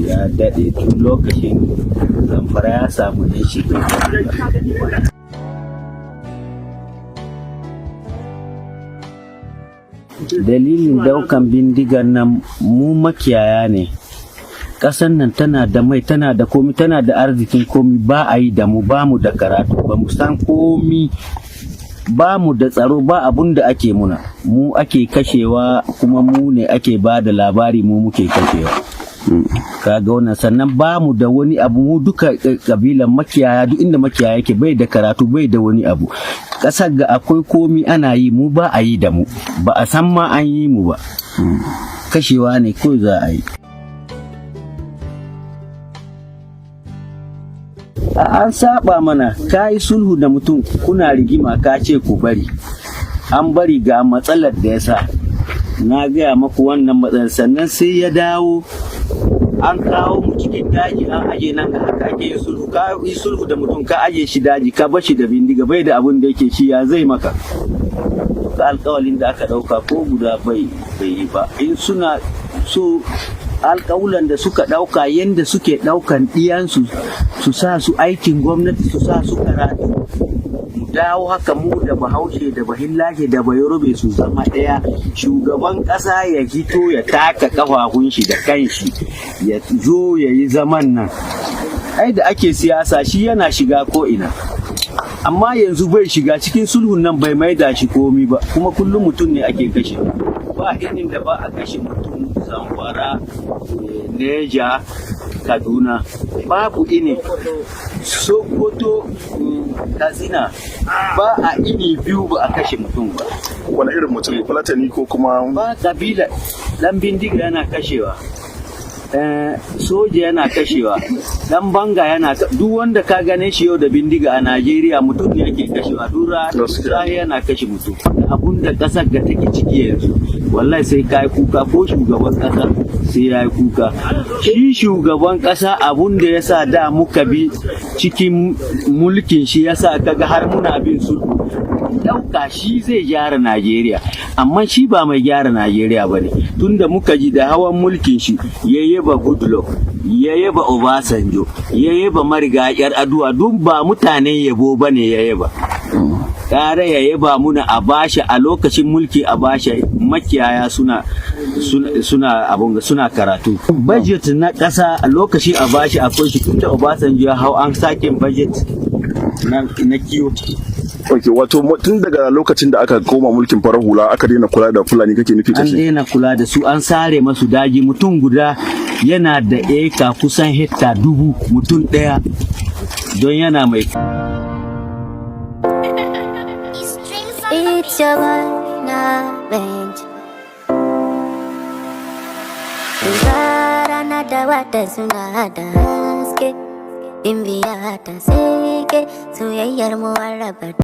ya daɗe tun lokacin Zamfara ya samu ne shi. Dalilin daukan bindigar nan mu makiyaya ne. Ƙasar nan tana da mai, tana da komi, tana da arzikin komi, ba a yi da mu, ba mu da karatu, ba mu san komi, ba mu da tsaro, ba abun da ake muna. Mu ake kashewa kuma mu ne ake ba da labari, mu muke kashewa. Kaga wannan, sannan ba mu da wani abu, mu duka kabilan makiyaya, duk inda makiyaya yake bai da karatu, bai da wani abu. Ƙasar ga akwai komi ana yi, mu ba a yi da mu, ba a san ma an yi mu ba. Kashewa ne ko za a yi. An saba mana, ka yi sulhu da mutum, kuna rigima ka ce ku bari, an bari ga matsalar da ya sa, na gaya maku wannan matsalar, sannan sai ya dawo an kawo mu cikin daji an aje nan ga haka ake yin sulhu. Ka yi sulhu da mutum ka aje shi daji ka bashi da bindiga, bai da abin da yake shi, ya zai maka? Ka alkawalin da aka dauka ko guda bai yi ba. In suna so alƙawulan da suka ɗauka yadda suke ɗaukan ɗiyansu su sa su aikin gwamnati, su sa su karatu, mu dawo haka mu da bahaushe da bahillage da bayorube su zama ɗaya. Shugaban ƙasa ya hito ya taka ƙafafun shi da kanshi ya zo ya yi zaman nan. Ai da ake siyasa shi yana shiga ko ina, amma yanzu bai shiga cikin sulhun nan, bai maida shi komi ba, kuma kullum mutum ne ake kashe. Ba inin da ba a kashe mutum. Zamfara, Neja, Kaduna, babu ini. Sokoto, Katsina, ba a ini biyu ba a kashe mutum ba. Wani irin mutum, Fulatani ko kuma? Ba kabila, dan bindiga yana kashewa, soja yana kashewa, dan banga yana, duk wanda ka gane shi yau da bindiga a Najeriya mutum ne yake kashewa, dura yana kashe mutum. Abun da ƙasar da take ciki yanzu, wallahi sai ka yi kuka, ko shugaban ƙasa sai ya yi kuka. Shi shugaban ƙasa abun da ya sa da muka bi cikin mulkin shi ya sa kaga har muna bin sulhu. Ɗauka shi zai gyara Najeriya, amma shi ba mai gyara Najeriya ba ne. Tunda muka ji da hawan mulkin shi ya yaba Goodluck, ya yaba Obasanjo, ya yaba marigayar Aduwa, duk ba mutanen yabo ba ne ya yaba. Kare ya yaba muna a bashi a lokacin mulki, a bashi makiyaya suna karatu. Budget na ƙasa a lokaci a bashi akwai shi, tunda Obasanjo ya hau an sake budget na kiwo. Ok, wato tun daga lokacin da aka koma mulkin farar hula aka daina kula da Fulani kake nufi kashi? An daina kula da su, an sare masu daji. Mutum guda yana da eka kusan hekta 1000, mutum ɗaya, don yana mai. It's your bench. Rana da wata suna da haske, in biya ta sai ke soyayyar mu warraba.